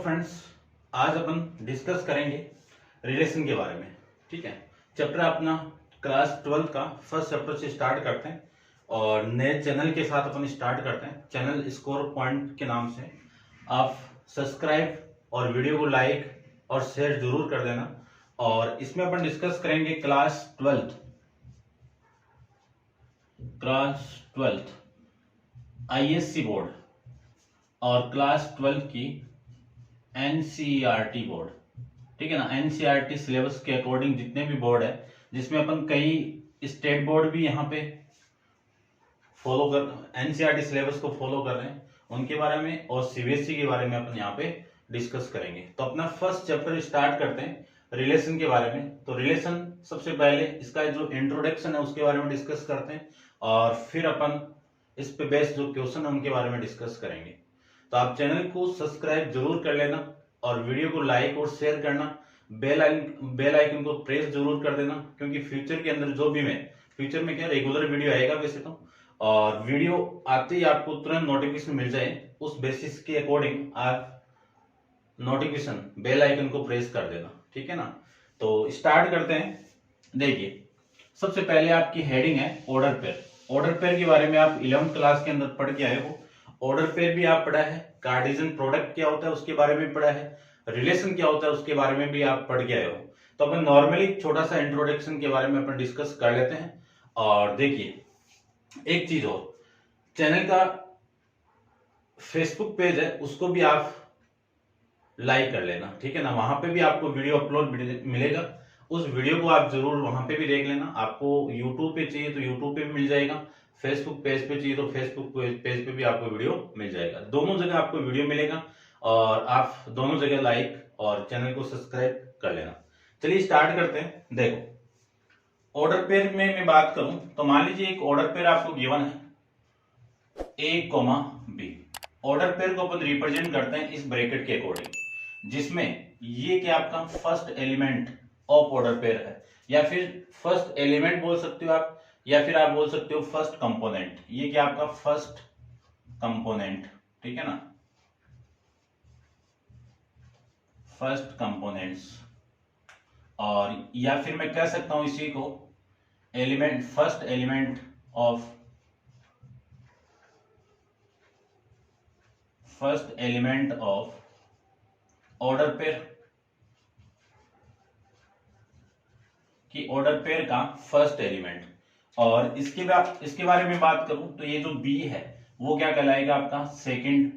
Friends, आज अपन discuss करेंगे relation के बारे में। ठीक है, चैप्टर अपना क्लास 12 का फर्स्ट चैप्टर से स्टार्ट करते हैं और नए चैनल के साथ अपन स्टार्ट करते हैं। चैनल स्कोर पॉइंट के नाम से आप सब्सक्राइब और वीडियो को लाइक और शेयर जरूर कर देना। और इसमें अपन डिस्कस करेंगे क्लास 12 आईएससी बोर्ड और क्लास 12 की एनसीईआरटी बोर्ड। ठीक है ना, एनसीईआरटी सिलेबस के अकॉर्डिंग जितने भी बोर्ड है, जिसमें अपन कई स्टेट बोर्ड भी यहाँ पे फॉलो कर एनसीईआरटी सिलेबस को फॉलो कर रहे हैं, उनके बारे में और सीबीएसई के बारे में अपन यहाँ पे डिस्कस करेंगे। तो अपना फर्स्ट चैप्टर स्टार्ट करते हैं रिलेशन के बारे में। तो रिलेशन सबसे पहले इसका जो इंट्रोडक्शन है उसके बारे में डिस्कस करते हैं और फिर अपन इस पे बेस्ड जो क्वेश्चन है उनके बारे में डिस्कस करेंगे। तो आप चैनल को सब्सक्राइब जरूर कर लेना और वीडियो को लाइक और शेयर करना, बेल आइकन को प्रेस जरूर कर देना, क्योंकि फ्यूचर के अंदर जो भी मैं फ्यूचर में क्या रेगुलर वीडियो आएगा वैसे तो, और वीडियो आते ही आपको तुरंत नोटिफिकेशन मिल जाए, उस बेसिस के अकॉर्डिंग आप नोटिफिकेशन बेल आइकन को प्रेस कर देना। ठीक है ना, तो स्टार्ट करते हैं। देखिए, सबसे पहले आपकी हेडिंग है ऑर्डर पेयर। ऑर्डर पेयर के बारे में आप 11th क्लास के अंदर पढ़ के आए हो। ऑर्डर पेयर भी आप पढ़ा है, कार्टेशियन प्रोडक्ट क्या होता है उसके बारे में पढ़ा है, रिलेशन क्या होता है उसके बारे में भी आप पढ़ के आए हो। तो अपन नॉर्मली छोटा सा इंट्रोडक्शन के बारे में अपन डिस्कस कर लेते हैं। और देखिए, एक चीज और, चैनल का फेसबुक पेज है उसको भी आप लाइक कर लेना। ठीक है ना, वहां पे भी आपको वीडियो अपलोड मिलेगा, उस वीडियो को आप जरूर वहां पे भी देख लेना। आपको यूट्यूब पे चाहिए तो यूट्यूब पे भी मिल जाएगा, फेसबुक पेज पे चाहिए तो फेसबुक पेज पे भी आपको वीडियो मिल जाएगा। दोनों जगह आपको वीडियो मिलेगा और आप दोनों जगह लाइक और चैनल को सब्सक्राइब कर लेना। चलिए स्टार्ट करते हैं। देखो, ऑर्डर पेयर में मैं बात करूं तो मान लीजिए एक ऑर्डर पेयर आपको गिवन है ए कॉमा बी। ऑर्डर पेयर को अपन रिप्रेजेंट करते हैं इस ब्रैकेट के अकॉर्डिंग, जिसमें ये क्या आपका first element of order pair है, या फिर फर्स्ट एलिमेंट बोल सकते हो आप, या फिर आप बोल सकते हो फर्स्ट कंपोनेंट। ये क्या आपका फर्स्ट कंपोनेंट, ठीक है ना, फर्स्ट कंपोनेंट्स। और या फिर मैं कह सकता हूं इसी को element, first element of order pair कि ऑर्डर पेयर का फर्स्ट एलिमेंट। और इसके बारे में बात करूं तो ये जो बी है वो क्या कहलाएगा आपका सेकंड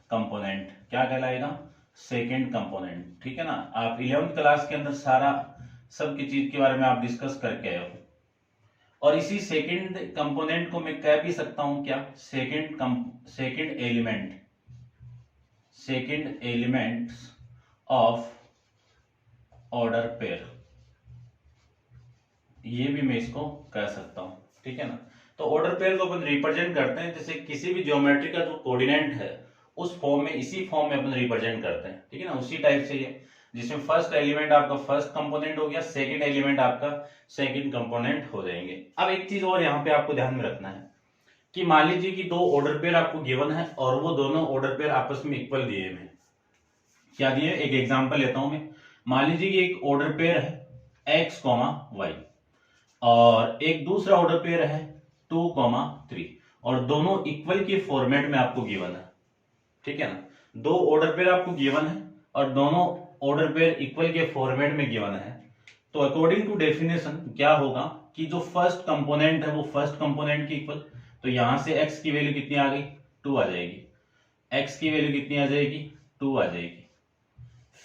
कंपोनेंट। क्या कहलाएगा? Second component. ठीक है ना, आप 11th क्लास के अंदर सारा सब की चीज के बारे में आप डिस्कस करके आए हो। और इसी सेकंड कंपोनेंट को मैं कह भी सकता हूं क्या, second elements of order pair, ये भी मैं इसको कह सकता हूं। ठीक है ना, तो ऑर्डर पेयर को अपन रिप्रेजेंट करते हैं जैसे किसी भी ज्योमेट्री का जो कोऑर्डिनेट है उस फॉर्म में, इसी फॉर्म में अपन रिप्रेजेंट करते हैं। ठीक है ना, उसी टाइप से ये, जिसमें फर्स्ट एलिमेंट आपका फर्स्ट कंपोनेंट हो गया, सेकंड एलिमेंट आपका सेकंड कंपोनेंट हो जाएंगे। अब एक चीज और यहाँ पे आपको ध्यान में रखना है कि मान लीजिए कि दो ऑर्डर पेयर आपको गिवन है और वो दोनों ऑर्डर पेयर आपस में इक्वल दिए हैं। क्या दिए? एक एग्जाम्पल लेता हूं मैं। मान लीजिए कि एक ऑर्डर पेयर है एक्स कॉमा वाई और एक दूसरा ऑर्डर पेयर है 2,3 और दोनों इक्वल के फॉर्मेट में आपको गिवन है। ठीक है ना, दो ऑर्डर पेयर आपको गिवन है और दोनों ऑर्डर पेयर इक्वल के फॉर्मेट में गिवन है। तो अकॉर्डिंग टू डेफिनेशन क्या होगा कि जो फर्स्ट कंपोनेंट है वो फर्स्ट कंपोनेंट की इक्वल, तो यहां से x की वैल्यू कितनी आ गई? 2 आ जाएगी। x की वैल्यू कितनी आ जाएगी? 2 आ जाएगी।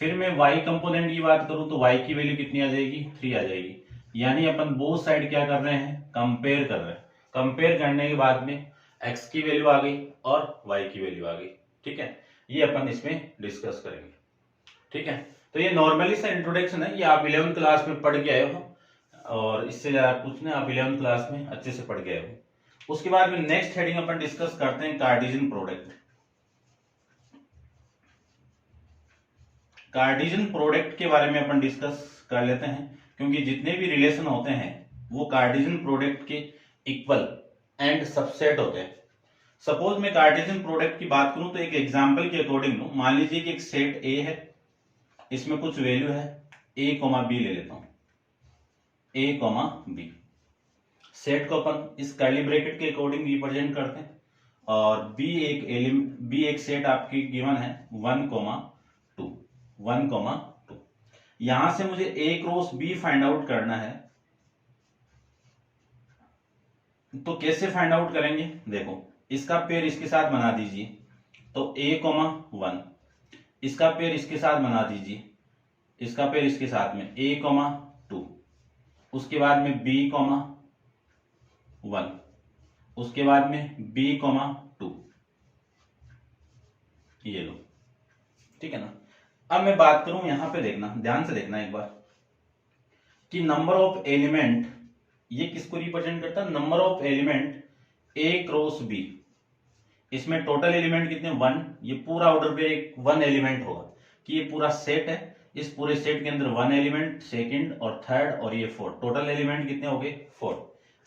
फिर मैं y कंपोनेंट की बात करूं तो y की वैल्यू कितनी आ जाएगी? 3 आ जाएगी। यानी अपन बोथ साइड क्या कर रहे हैं? कंपेयर कर रहे हैं। कंपेयर करने के बाद में x की वैल्यू आ गई और y की वैल्यू आ गई। ठीक है, ये अपन इसमें डिस्कस करेंगे। ठीक है, तो ये नॉर्मली सा इंट्रोडक्शन है, ये आप 11th क्लास में पढ़ के आए हो और इससे ज्यादा कुछ नहीं, आप 11th क्लास में अच्छे से पढ़ के आए हो। उसके बाद में नेक्स्ट हेडिंग अपन डिस्कस करते हैं कार्टेशियन प्रोडक्ट। कार्टेशियन प्रोडक्ट के बारे में अपन डिस्कस कर लेते हैं, क्योंकि जितने भी रिलेशन होते हैं वो कार्टेशियन प्रोडक्ट के इक्वल एंड सबसेट होते हैं। सपोज मैं कार्टेशियन प्रोडक्ट की बात करूं तो एक एग्जांपल के अकॉर्डिंग लूं, मान लीजिए कि एक सेट ए है, इसमें कुछ वैल्यू है a, b ले लेता हूं, a, b। सेट को अपन इस कर्ली ब्रैकेट के अकॉर्डिंग रिप्रेजेंट करते हैं, और बी एक सेट आपकी गिवन है 1, 2, 1, 2। यहां से मुझे a cross b find out करना है, तो कैसे फाइंड आउट करेंगे? देखो, इसका पेयर इसके साथ बना दीजिए, तो a, 1, इसका पेयर इसके साथ बना दीजिए, इसका पेयर इसके साथ में a, 2, उसके बाद में b, 1, उसके बाद में b, 2, ये लो, ठीक है ना। अब मैं बात करूं यहां पे, देखना, ध्यान से देखना एक बार कि नंबर ऑफ एलिमेंट ये किसको रिप्रेजेंट करता है? Number of element a cross b, इसमें टोटल एलिमेंट कितने? 1। ये पूरा ऑर्डर पे एक 1 एलिमेंट होगा कि ये पूरा सेट है, इस पूरे सेट के अंदर 1 एलिमेंट, सेकंड और थर्ड और ये 4, टोटल एलिमेंट कितने हो गए? 4।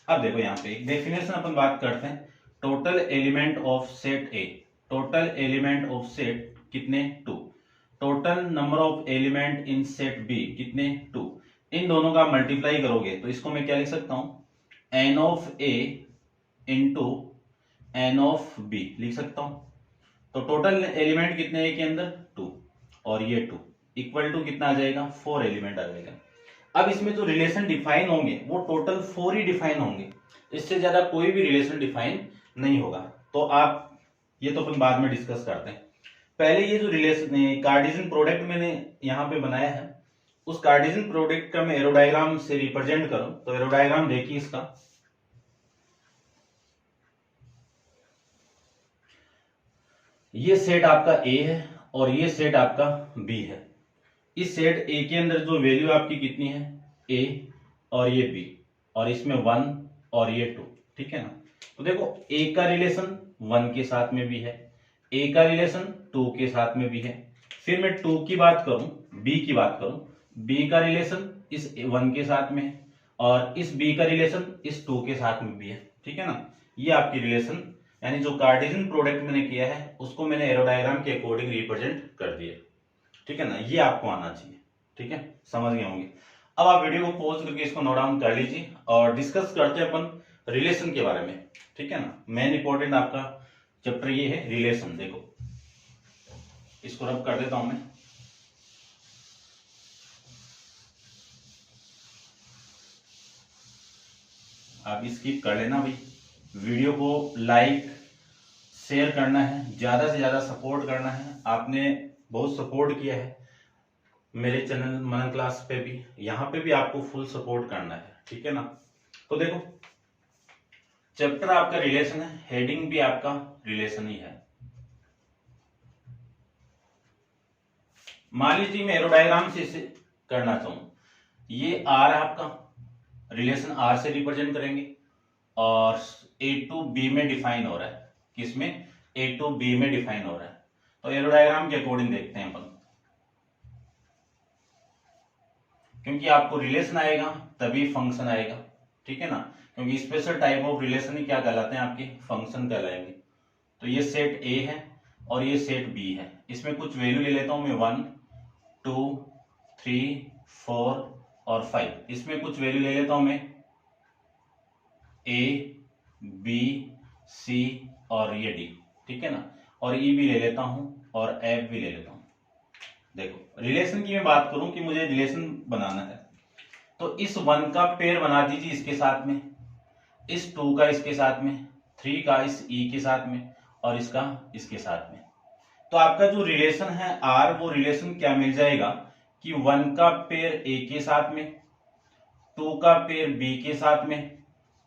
अब देखो यहाँ पे एक डेफिनेशन अपन बात करते हैं, total element of set A, total element of set कितने? 2। Total number of element in set B कितने? 2। इन दोनों का मल्टीप्लाई करोगे तो इसको मैं क्या लिख सकता हूं? n of A into n of B लिख सकता हूं। तो टोटल एलिमेंट कितने ए के अंदर? 2, और ये 2 इक्वल टू कितना आ जाएगा? 4 एलिमेंट आ जाएगा। अब इसमें जो रिलेशन डिफाइन होंगे वो टोटल 4 ही डिफाइन होंगे, इससे ज्यादा कोई भी रिलेशन डिफाइन नहीं होगा। तो आप ये तो अपन बाद में डिस्कस करते हैं, पहले ये जो रिलेशन कार्टेशियन प्रोडक्ट मैंने यहाँ पे बनाया है, उस कार्टेशियन प्रोडक्ट का मैं एरोडायग्राम से रिप्रेजेंट करूं तो एरोडायग्राम देखिए इसका। ये सेट आपका ए है और ये सेट आपका बी है। इस सेट ए के अंदर जो वैल्यू आपकी कितनी है? ए और ये बी, और इसमें 1 और ये 2, ठीक है ना। तो देखो, ए का रिलेशन 1 के साथ में भी है, ए का रिलेशन 2 के साथ में भी है। फिर मैं 2 की बात करूं, बी की बात करूं, बी का रिलेशन इस 1 के साथ में है और इस बी का रिलेशन इस 2 के साथ में भी है, ठीक है ना। ये आपकी रिलेशन, यानी जो कार्टेशियन प्रोडक्ट मैंने किया है उसको मैंने एरोडायग्राम के अकॉर्डिंग रिप्रेजेंट कर दिया, ठीक है ना। ये आपको आना चाहिए, ठीक है, समझ गए होंगे। अब आप वीडियो को पॉज करके इसको नोट डाउन कर लीजिए और डिस्कस करते हैं अपन रिलेशन के बारे में, ठीक है ना। मेन इंपॉर्टेंट आपका चैप्टर ये है रिलेशन। देखो, इसको रब कर देता हूं मैं। आप स्किप कर लेना भाई, वीडियो को लाइक शेयर करना है, ज्यादा से ज्यादा सपोर्ट करना है। आपने बहुत सपोर्ट किया है मेरे चैनल मनन क्लास पे भी, यहाँ पे भी आपको फुल सपोर्ट करना है, ठीक है ना। तो देखो, चैप्टर आपका रिलेशन है, हेडिंग भी आपका रिलेशन ही है। मान लीजिए मैं एरोडायग्राम से इसे करना चाहूं, ये आर है आपका, रिलेशन आर से रिप्रेजेंट करेंगे और ए टू बी में डिफाइन हो रहा है। किसमें? ए टू बी में डिफाइन हो रहा है। तो एरोडायग्राम के अकॉर्डिंग देखते हैं अपन, क्योंकि आपको रिलेशन आएगा तभी फंक्शन आएगा, ठीक है ना। क्योंकि स्पेशल टाइप ऑफ रिलेशन ही क्या कहलाते हैं? आपके फंक्शन कहलाएंगे। तो ये सेट ए है और ये सेट बी है, इसमें कुछ वैल्यू ले लेता हूं मैं 1, 2, 3, 4 और 5। इसमें कुछ वैल्यू ले लेता हूं मैं ए, बी, सी और ये डी, ठीक है ना। और ई भी ले लेता हूं और एफ भी ले लेता हूं। देखो, रिलेशन की मैं बात करूं कि मुझे रिलेशन बनाना है, तो इस 1 का पेयर बना दीजिए इसके साथ में, इस 2 का इसके साथ में, 3 का इस ई के साथ में और इसका इसके साथ में। तो आपका जो रिलेशन है आर, वो रिलेशन क्या मिल जाएगा कि 1 का पेयर ए के साथ में, 2 का पेयर बी के साथ में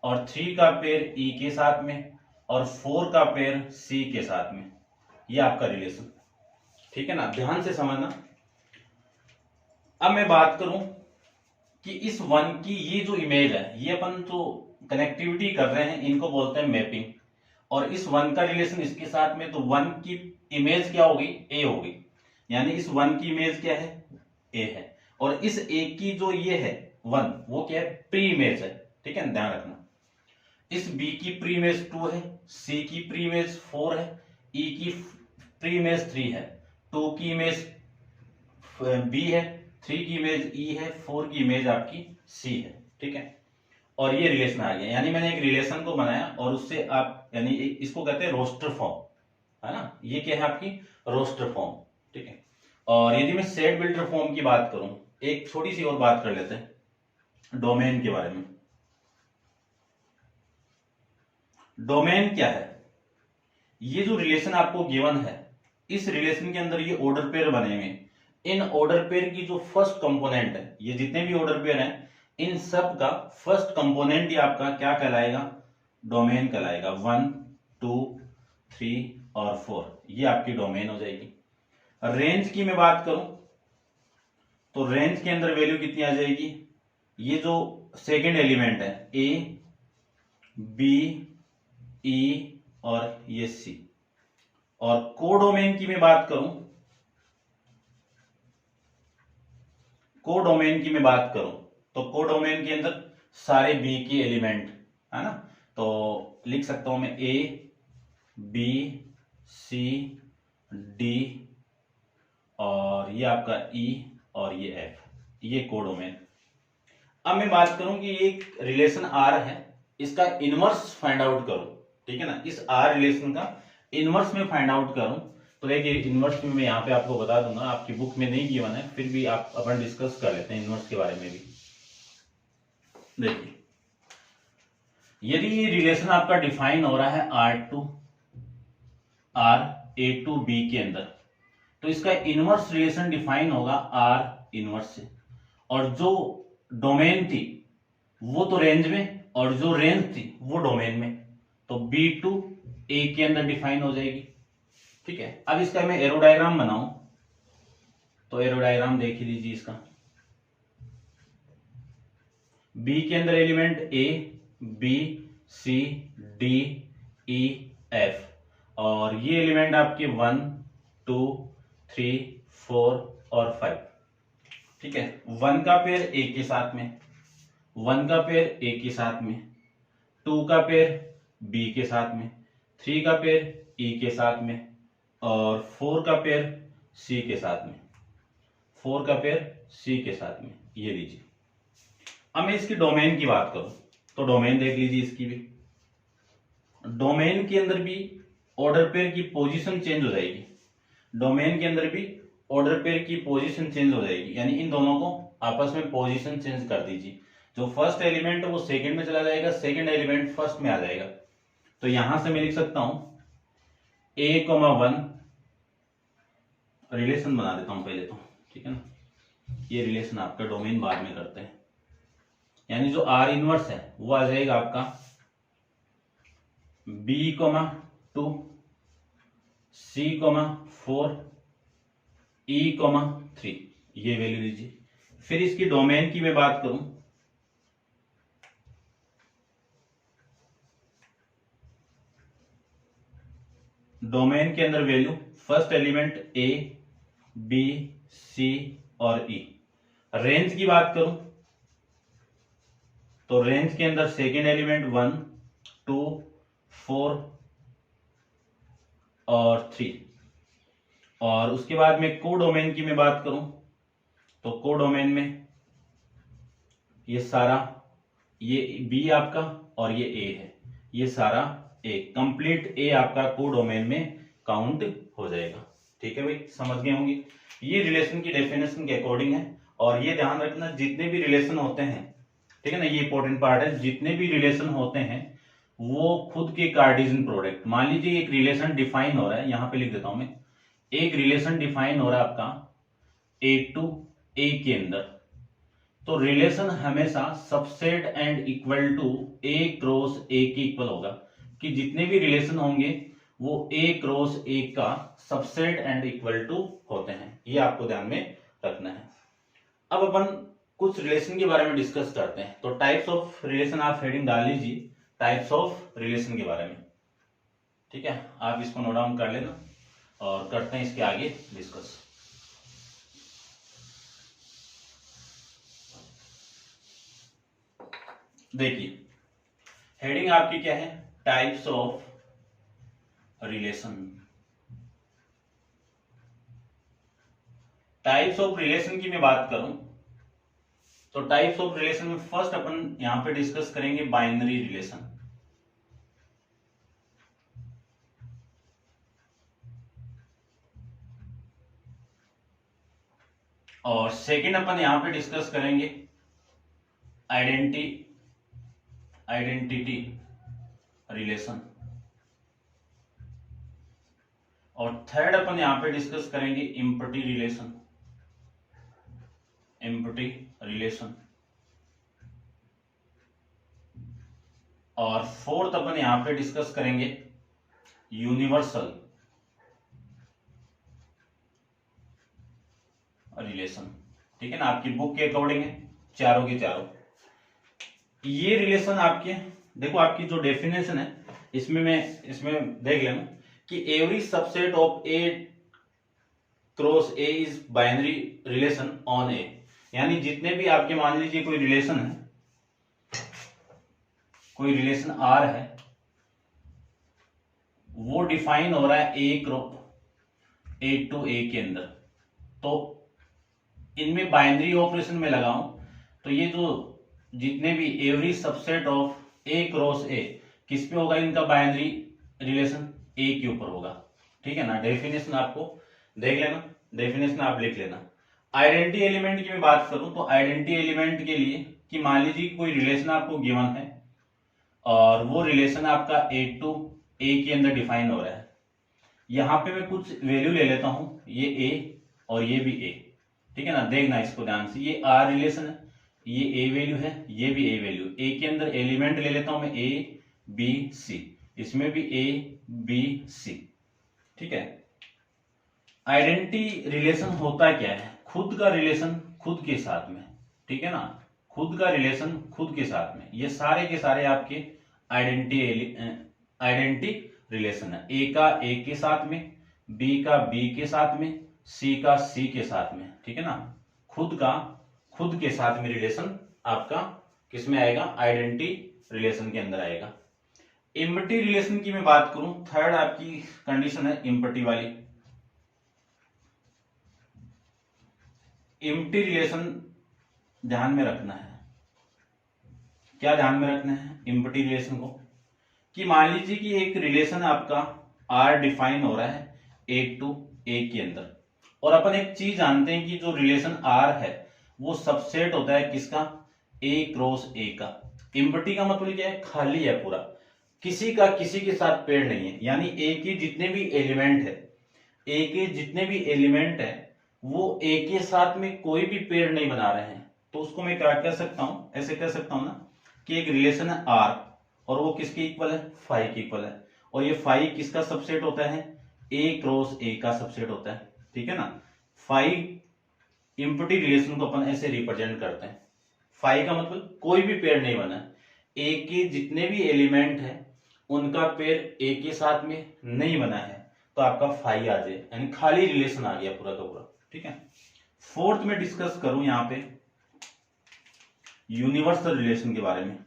और 3 का पेयर ई के साथ में और 4 का पेयर सी के साथ में। ये आपका रिलेशन, ठीक है ना, ध्यान से समझना। अब मैं बात करूं कि इस 1 की ये जो इमेज है, ये अपन जो कनेक्टिविटी कर रहे हैं इनको बोलते हैं मैपिंग, और इस 1 का रिलेशन इसके साथ में, तो 1 की इमेज क्या होगी? ए होगी, यानी इस 1 की इमेज क्या है? ए है। और इस ए की जो ये है 1, वो क्या है? प्री इमेज है, ठीक है, ध्यान रखना। इस बी की प्री इमेज 2 है, सी की प्री इमेज 4 है, ई की प्री इमेज 3 है, 2 की इमेज बी है, 3 की इमेज ई है, 4 की इमेज आपकी सी है। ठीक है, और ये रिलेशन आ गया, यानी मैंने एक रिलेशन को बनाया और उससे आप, यानी इसको कहते हैं रोस्टर फॉर्म, है ना, ये क्या है आपकी रोस्टर फॉर्म। ठीक है, और यदि मैं सेट बिल्डर फॉर्म की बात करूं, एक छोटी सी और बात कर लेते हैं डोमेन के बारे में। डोमेन क्या है? ये जो रिलेशन आपको गिवन है, इस रिलेशन के अंदर ये ऑर्डर पेयर बने हुए हैं। इन ऑर्डर पेयर की जो फर्स्ट कंपोनेंट है, ये जितने भी ऑर्डर पेयर हैं, इन सब का फर्स्ट कंपोनेंट ही आपका क्या कहलाएगा? डोमेन कहलाएगा। 1 2 3 और 4, ये आपकी डोमेन हो जाएगी। रेंज की मैं बात करूं तो रेंज के अंदर वैल्यू कितनी आ जाएगी? ये जो सेकेंड एलिमेंट है, ए बी ई और ये सी। और कोडोमेन की मैं बात करूं, कोडोमेन की मैं बात करूं तो कोडोमेन के अंदर सारे बी की एलिमेंट, है ना, तो लिख सकता हूं मैं ए बी सी डी और ये आपका ई और ये एफ, ये कोडोमेन। अब मैं बात करूं कि एक रिलेशन आर है, इसका इनवर्स फाइंड आउट करूं, ठीक है ना, इस आर रिलेशन का इनवर्स में फाइंड आउट करूं, तो एक इनवर्स में मैं यहाँ पे आपको बता दूंगा, आपकी बुक में नहीं गिवन है, फिर भी आप अपन डिस्कस कर लेते हैं इनवर्स के बारे में भी। देखिए, यदि ये रिलेशन आपका डिफाइन हो रहा है आर टू बी के अंदर, तो इसका इनवर्स रिलेशन डिफाइन होगा आर इनवर्स से, और जो डोमेन थी वो तो रेंज में, और जो रेंज थी वो डोमेन में, तो बी टू ए के अंदर डिफाइन हो जाएगी। ठीक है, अब इसका मैं एरो डायग्राम बनाऊं तो एरो डायग्राम देख ही लीजिए इसका। बी के अंदर element A B C D E F, और ये एलिमेंट आपके 1 2 3 4 और 5। ठीक है, 1 का पेयर ए के साथ में, 1 का पेयर ए के साथ में, 2 का पेयर बी के साथ में, 3 का पेयर ई के साथ में, और 4 का पेयर सी के साथ में, 4 का पेयर सी के साथ में, ये लीजिए। अब मैं इसकी डोमेन की बात करूं तो डोमेन देख लीजिए इसकी भी। डोमेन के अंदर भी ऑर्डर पेयर की पोजीशन चेंज हो जाएगी, डोमेन के अंदर भी ऑर्डर पेयर की पोजीशन चेंज हो जाएगी, यानी इन दोनों को आपस में पोजीशन चेंज कर दीजिए। जो फर्स्ट एलिमेंट है वो सेकंड में चला जाएगा, सेकंड एलिमेंट फर्स्ट में आ जाएगा। तो यहां से मैं लिख सकता हूं a,1 रिलेशन बना देता हूं पहले तो, ठीक है ना, ये रिलेशन आपका डोमेन बाद में करते हैं, यानी जो आर इनवर्स है वो आ जाएगा आपका b,2 c,4 e,3, ये वैल्यू लीजिए। फिर इसकी डोमेन की मैं बात करूं डोमेन के अंदर value first element A B C और ई। रेंज की बात करूं तो रेंज के अंदर सेकेंड एलिमेंट 1 2 4 और 3, और उसके बाद में कोडोमेन की मैं बात करूं तो कोडोमेन में ये सारा, ये बी आपका और ये ए है, ये सारा ए, कंप्लीट ए आपका कोडोमेन में काउंट हो जाएगा। ठीक है भाई, समझ गए होंगे, ये रिलेशन की डेफिनेशन के अकॉर्डिंग है। और ये ध्यान रखना, जितने भी रिलेशन होते हैं, ठीक है ना, ये इंपॉर्टेंट पार्ट है, जितने भी रिलेशन होते हैं वो खुद के कार्टेशियन प्रोडक्ट। मान लीजिए एक रिलेशन डिफाइन हो रहा है, यहां पे लिख देता हूं मैं, एक रिलेशन डिफाइन हो रहा है आपका ए टू ए के अंदर, तो रिलेशन हमेशा subset and equal to A cross A के इक्वल होगा, कि जितने भी रिलेशन होंगे वो ए क्रॉस ए का सबसेट एंड इक्वल टू होते हैं, ये आपको ध्यान में रखना है। अब अपन कुछ रिलेशन के बारे में डिस्कस करते हैं, तो टाइप्स ऑफ रिलेशन आप हेडिंग डाल लीजिए, टाइप्स ऑफ रिलेशन के बारे में। ठीक है, आप इसको नोट डाउन कर लेना और करते हैं इसके आगे डिस्कस। देखिए, हेडिंग आपकी क्या है, types of relation. Types of relation की मैं बात करूं तो टाइप्स ऑफ रिलेशन में फर्स्ट अपन यहां पे डिस्कस करेंगे बाइनरी रिलेशन। और सेकंड अपन यहां पे डिस्कस करेंगे आइडेंटिटी रिलेशन। और थर्ड अपन यहां पे डिस्कस करेंगे इम्पटी रिलेशन। और फोर्थ अपन यहां पे डिस्कस करेंगे यूनिवर्सल रिलेशन। ठीक है ना, आपकी बुक के अकॉर्डिंग है चारों के चारों। ये रिलेशन आपके, देखो आपकी जो डेफिनेशन है इसमें देख लेना कि every subset of A cross A is binary relation on A. यानी जितने भी आपके, मान लीजिए कोई रिलेशन है, कोई रिलेशन आर है, वो डिफाइन हो रहा है ए टू ए के अंदर, तो इनमें बाइनरी ऑपरेशन में लगाऊं तो ये जो जितने भी every subset of A cross ए किस पे होगा, इनका बाइनरी रिलेशन ए के ऊपर होगा। ठीक है ना, डेफिनेशन आपको देख लेना, डेफिनेशन आप लिख लेना। आइडेंटिटी एलिमेंट की मैं बात करूं तो आइडेंटिटी एलिमेंट के लिए कि मान लीजिए कोई रिलेशन आपको गिवन है और वो रिलेशन आपका ए टू ए के अंदर डिफाइन हो रहा है। यहां पे मैं कुछ वैल्यू ले लेता हूं, ये ए और ये भी ए। ठीक है ना, देखना इसको ध्यान से, ये आर रिलेशन है, ये ए वैल्यू है, ये भी ए वैल्यू। ए के अंदर एलिमेंट ले लेता हूं मैं ए बी सी, इसमें भी ए बी सी। ठीक है, आइडेंटिटी रिलेशन होता क्या है, खुद का रिलेशन खुद के साथ में। ठीक है ना, खुद का रिलेशन खुद के साथ में, ये सारे के सारे आपके आइडेंटिटी रिलेशन है। ए का ए के साथ में, बी का बी के साथ में, सी का सी के साथ में। ठीक है ना, खुद के साथ में रिलेशन आपका किस में आएगा, आइडेंटिटी रिलेशन के अंदर आएगा। इम्पटी रिलेशन की मैं बात करूं, थर्ड आपकी कंडीशन है इम्पटी वाली। इम्पटी रिलेशन ध्यान में रखना है, क्या ध्यान में रखना है इम्पटी रिलेशन को, कि मान लीजिए कि एक रिलेशन आपका आर डिफाइन हो रहा है ए टू ए के अंदर, और अपन एक चीज जानते हैं कि जो रिलेशन आर है वो सबसेट होता है किसका, ए क्रॉस ए का। इम्पटी का मतलब क्या है, खाली है पूरा, किसी का किसी के साथ पेड़ नहीं है। यानी ए के जितने भी एलिमेंट है वो ए के साथ में कोई भी पेड़ नहीं बना रहे हैं। तो उसको मैं क्या कह सकता हूं, ऐसे कह सकता हूं ना कि एक रिलेशन है आर और वो किसके इक्वल है, फाई के इक्वल है, और ये फाई किसका सबसेट होता है, ए क्रॉस ए का सबसेट होता है। ठीक है ना, फाई इम्पटी रिलेशन को अपन ऐसे रिप्रेजेंट करते हैं, फाई का मतलब कोई भी पेड़ नहीं बना, ए के जितने भी एलिमेंट है उनका पेड़ ए के साथ में नहीं बना है, तो आपका फाई आ जाए, यानी खाली रिलेशन आ गया पूरा का पूरा। ठीक है, फोर्थ में डिस्कस करूं यहां पे यूनिवर्सल रिलेशन के बारे में।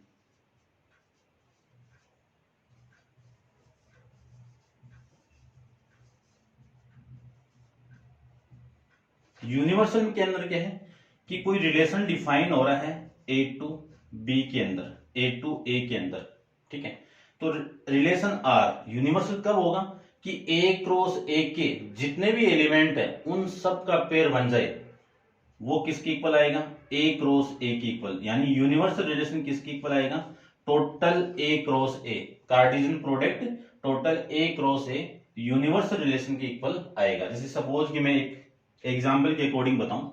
यूनिवर्सल के अंदर क्या है कि कोई रिलेशन डिफाइन हो रहा है ए टू बी के अंदर, ए टू ए के अंदर। ठीक है, तो रिलेशन आर यूनिवर्सल कब होगा कि ए क्रॉस ए के जितने भी एलिमेंट है उन सब का पेयर बन जाए, वो किसके इक्वल आएगा, ए क्रॉस ए के इक्वल। यानी यूनिवर्सल रिलेशन किसके इक्वल आएगा, total A cross A, Cartesian product total A cross a universal relation के इक्वल आएगा। जैसे सपोज कि मैं एक एग्जाम्पल के अकॉर्डिंग बताऊं,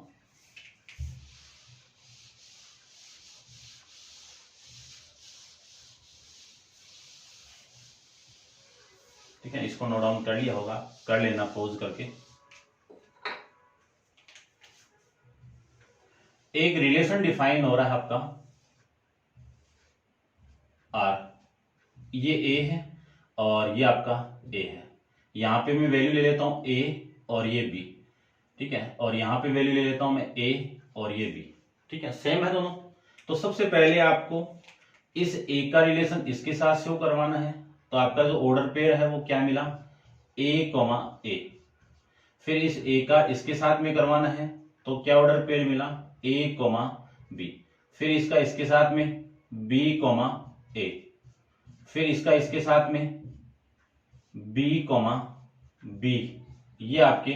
ठीक है, इसको नोट डाउन कर लिया होगा, कर लेना पॉज करके। एक रिलेशन डिफाइन हो रहा है आपका आर, ये ए है और ये आपका ए है। यहां पे मैं वैल्यू ले लेता हूं ए और ये बी। ठीक है, और यहां पे वैल्यू ले लेता हूं मैं ए और ये बी। ठीक है, सेम है दोनों। तो सबसे पहले आपको इस ए का रिलेशन इसके साथ शो करवाना है, तो आपका जो ऑर्डर पेयर है वो क्या मिला, ए कॉमा ए। फिर इस ए का इसके साथ में करवाना है, तो क्या ऑर्डर पेयर मिला, ए कॉमा बी। फिर इसका इसके साथ में बी कॉमा ए। फिर इसका इसके साथ में बी कॉमा बी। ये आपके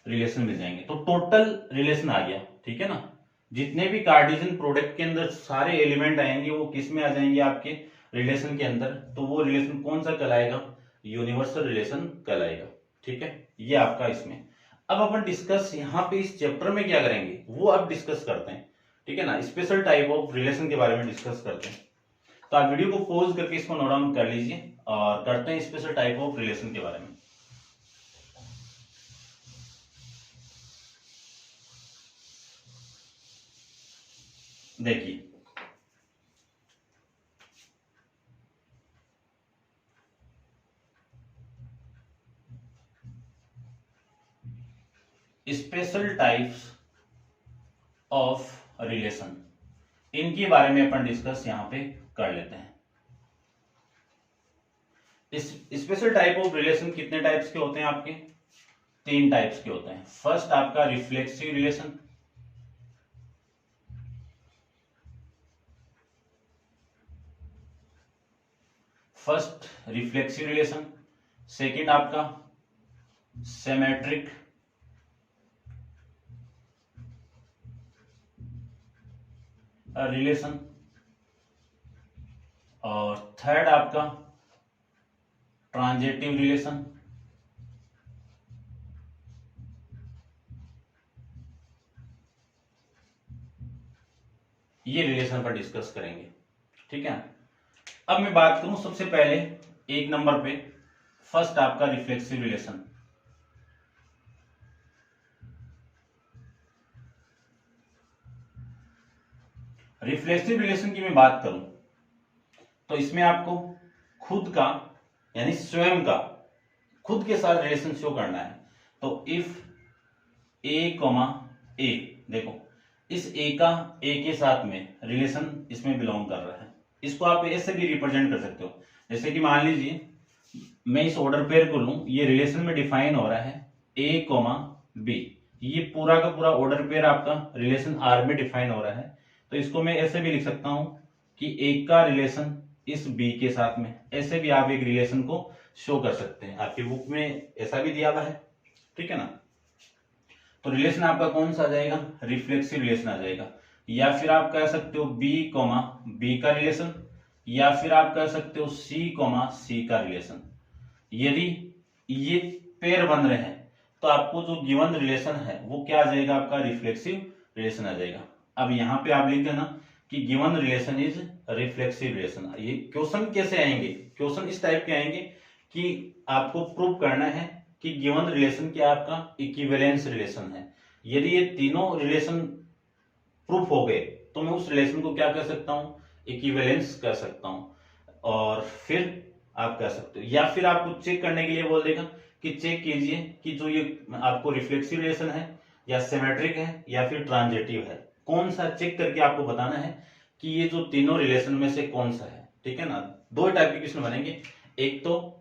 रिलेशन मिल जाएंगे। तो टोटल रिलेशन आ गया, ठीक है ना। जितने भी कार्टेशियन प्रोडक्ट के अंदर सारे एलिमेंट आएंगे वो किस में आ जाएंगे, आपके रिलेशन के अंदर। तो वो रिलेशन कौन सा कहलाएगा, यूनिवर्सल रिलेशन कहलाएगा, ठीक है। ये आपका इसमें। अब अपन डिस्कस यहाँ पे इस चैप्टर में क्या करेंगे वो अब डिस्कस करते हैं, ठीक है ना। स्पेशल टाइप ऑफ रिलेशन के बारे में डिस्कस करते हैं। तो आप वीडियो को पॉज करके इसको नोट डाउन कर लीजिए और करते हैं स्पेशल टाइप ऑफ रिलेशन के बारे में। देखिए, स्पेशल टाइप्स ऑफ रिलेशन, इनके बारे में अपन डिस्कस यहां पे कर लेते हैं। इस स्पेशल टाइप ऑफ रिलेशन कितने टाइप्स के होते हैं आपके, 3 टाइप्स के होते हैं। फर्स्ट आपका रिफ्लेक्सिव रिलेशन, सेकंड आपका सिमेट्रिक रिलेशन, और थर्ड आपका ट्रांजिटिव रिलेशन। ये रिलेशन पर डिस्कस करेंगे, ठीक है। अब मैं बात करूं सबसे पहले 1 नंबर पे, फर्स्ट आपका रिफ्लेक्सिव रिलेशन। रिफ्लेक्सिव रिलेशन की मैं बात करूं तो इसमें आपको खुद का यानी स्वयं का खुद के साथ रिलेशन शो करना है। तो इफ ए कॉमा ए, देखो इस ए का ए के साथ में रिलेशन इसमें बिलोंग कर रहा है। इसको आप ऐसे भी रिप्रेजेंट कर सकते हो, जैसे कि मान लीजिए मैं इस ऑर्डर पेयर को लूं, ये रिलेशन में डिफाइन हो रहा है ए कॉमा बी। ये पूरा का पूरा ऑर्डर पेयर आपका रिलेशन आर में डिफाइन हो रहा है। तो इसको मैं ऐसे भी लिख सकता हूं कि ए का रिलेशन इस बी के साथ में, ऐसे भी आप एक रिलेशन को शो कर सकते हैं। आपकी बुक में ऐसा भी दिया हुआ है, ठीक है ना। तो रिलेशन आपका कौन सा आ जाएगा, रिफ्लेक्सिव रिलेशन आ जाएगा। या फिर आप कह सकते हो बी कॉमा बी का रिलेशन, या फिर आप कह सकते हो सी कॉमा सी का रिलेशन। यदि ये पेयर बन रहे हैं तो आपको जो गिवन रिलेशन है वो क्या आ जाएगा, आपका रिफ्लेक्सिव रिलेशन आ जाएगा। अब यहाँ पे आप लिख देना कि given relation is reflexive relation. ये क्वेश्चन कैसे आएंगे, क्वेश्चन इस टाइप के आएंगे कि आपको प्रूव करना है कि गिवन रिलेशन क्या आपका इक्विवेलेंस रिलेशन है। यदि ये तीनों रिलेशन प्रूफ हो गए तो मैं उस रिलेशन को क्या कर सकता हूं, इक्विवेलेंस कर सकता हूं। और फिर आप कह सकते हो, या फिर आपको चेक करने के लिए बोल देगा कि चेक कीजिए कि जो ये आपको रिफ्लेक्सिव रिलेशन है या सिमेट्रिक है या फिर ट्रांजिटिव है, कौन सा चेक करके आपको बताना है कि ये जो तीनों रिलेशन में से कौन सा है, ठीक है ना। 2 टाइप के क्वेश्चन बनेंगे, एक तो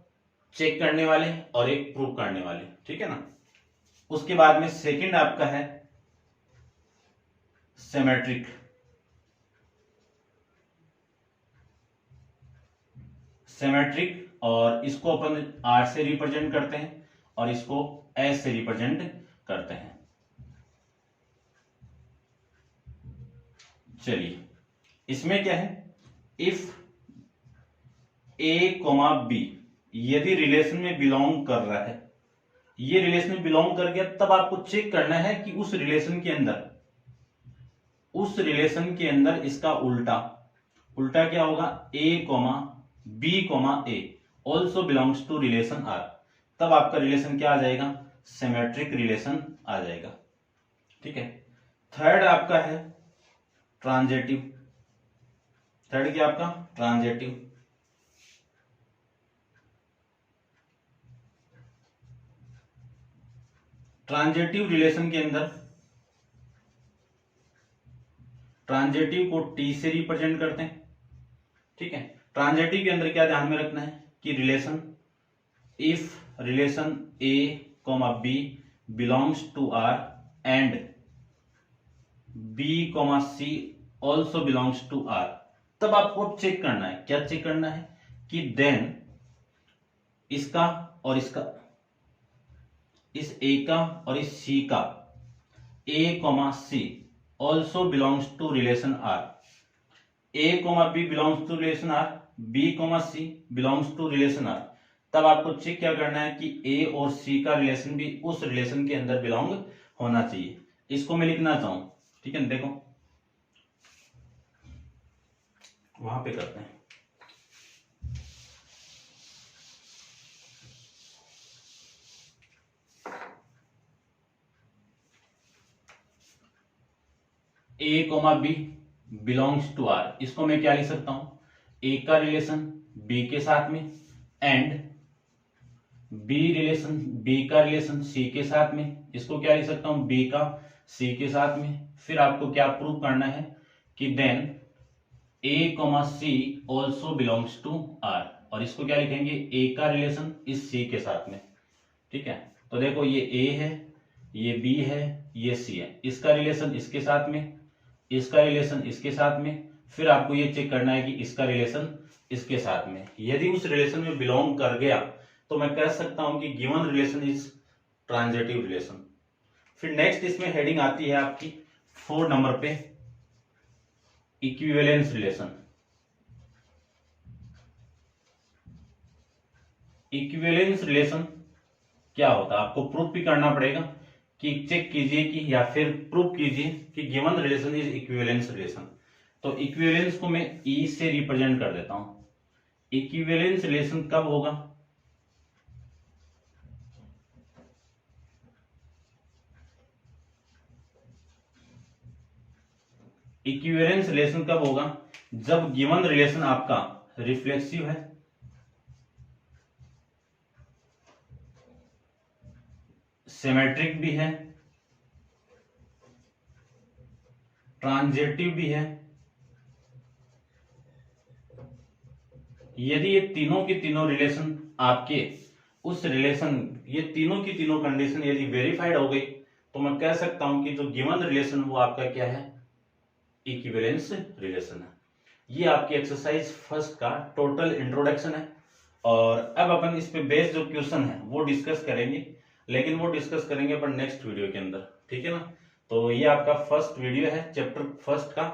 चेक करने वाले और एक प्रूव करने वाले, ठीक है ना। उसके बाद में सेकंड आपका है सिमेट्रिक। और इसको अपन आर से रिप्रेजेंट करते हैं और इसको एस से रिप्रेजेंट करते हैं। चलिए, इसमें क्या है, इफ ए कॉमा बी यदि रिलेशन में बिलोंग कर रहा है, ये रिलेशन में बिलोंग कर गया, तब आपको चेक करना है कि उस रिलेशन के अंदर इसका उल्टा क्या होगा, A comma B comma A also belongs to relation R. तब आपका रिलेशन क्या आ जाएगा, सिमेट्रिक रिलेशन आ जाएगा, ठीक है। थर्ड आपका है ट्रांजिटिव। थर्ड क्या आपका, ट्रांजिटिव। ट्रांजिटिव रिलेशन के अंदर ट्रांजिटिव को टी से रिप्रेजेंट करते हैं, ठीक है। ट्रांजिटिव के अंदर क्या ध्यान में रखना है कि relation, if relation A comma B belongs to R and B comma C also belongs to R, तब आपको चेक करना है, क्या चेक करना है कि देन इसका और इसका, इस ए का और इस सी का, A comma C also belongs to relation R, A comma B belongs to relation R, B comma C belongs to relation R, तब आपको चेक क्या करना है कि ए और सी का रिलेशन भी उस रिलेशन के अंदर बिलोंग होना चाहिए। इसको मैं लिखना चाहूं, ठीक है, देखो वहां पे करते हैं। A comma B belongs to R, इसको मैं क्या लिख सकता हूं, ए का रिलेशन बी के साथ में एंड बी का रिलेशन सी के साथ में, इसको क्या लिख सकता हूं, बी का सी के साथ में। फिर आपको क्या प्रूव करना है कि then A comma C also belongs to R, और इसको क्या लिखेंगे, ए का रिलेशन इस सी के साथ में, ठीक है। तो देखो ये ए है, ये बी है, ये सी है, इसका रिलेशन इसके साथ में, इसका रिलेशन इसके साथ में, फिर आपको ये चेक करना है कि इसका रिलेशन इसके साथ में। यदि उस रिलेशन में बिलोंग कर गया तो मैं कह सकता हूं कि given relation is transitive relation. फिर नेक्स्ट इसमें हेडिंग आती है आपकी 4 नंबर पे, इक्विवेलेंस रिलेशन। इक्विवेलेंस रिलेशन क्या होता है, आपको प्रूफ भी करना पड़ेगा कि चेक कीजिए कि या फिर प्रूफ कीजिए कि given relation is equivalence relation. तो इक्विवेलेंस को मैं ई से रिप्रेजेंट कर देता हूं। इक्विवेलेंस रिलेशन कब होगा, इक्विवेलेंस रिलेशन कब होगा, जब गिवन रिलेशन आपका रिफ्लेक्सिव है, सिमेट्रिक भी है, ट्रांजिटिव भी है। यदि ये तीनों की तीनों रिलेशन आपके उस रिलेशन, ये तीनों की तीनों कंडीशन यदि वेरीफाइड हो गई तो मैं कह सकता हूं कि जो गिवन रिलेशन वो आपका क्या है, इक्विवेलेंस रिलेशन है। ये आपकी एक्सरसाइज फर्स्ट का टोटल इंट्रोडक्शन है, और अब अपन इस पे बेस्ड जो क्वेश्चन है वो डिस्कस करेंगे, लेकिन वो डिस्कस करेंगे अपन नेक्स्ट वीडियो के अंदर, ठीक है ना। तो ये आपका फर्स्ट वीडियो है चैप्टर फर्स्ट का,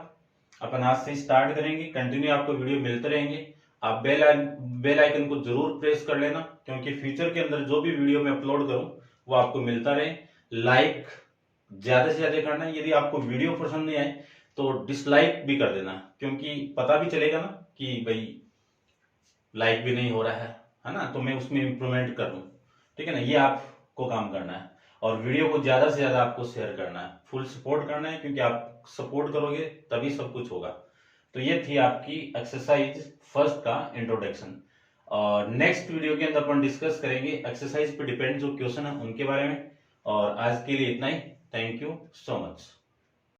अपन आज से स्टार्ट करेंगे, कंटिन्यू आपको वीडियो मिलते रहेंगे। आप बेल आइकन को जरूर प्रेस कर लेना, क्योंकि फ्यूचर के अंदर जो भी वीडियो मैं अपलोड करूं वो आपको मिलता रहे। लाइक ज्यादा से ज्यादा करना, यदि आपको वीडियो पसंद नहीं आए तो डिसलाइक भी कर देना, क्योंकि पता भी चलेगा ना कि भाई लाइक भी नहीं हो रहा है ना, तो मैं उसमें इंप्रूवमेंट कर लूं, ठीक है ना। ये आपको काम करना है, और वीडियो को ज्यादा से ज्यादा आपको शेयर करना है, फुल सपोर्ट करना है, क्योंकि आप सपोर्ट करोगे तभी सब कुछ होगा। तो ये थी आपकी एक्सरसाइज फर्स्ट का इंट्रोडक्शन, और नेक्स्ट वीडियो के अंदर अपन डिस्कस करेंगे एक्सरसाइज पे डिपेंड जो क्वेश्चन है उनके बारे में। और आज के लिए इतना ही, थैंक यू सो मच।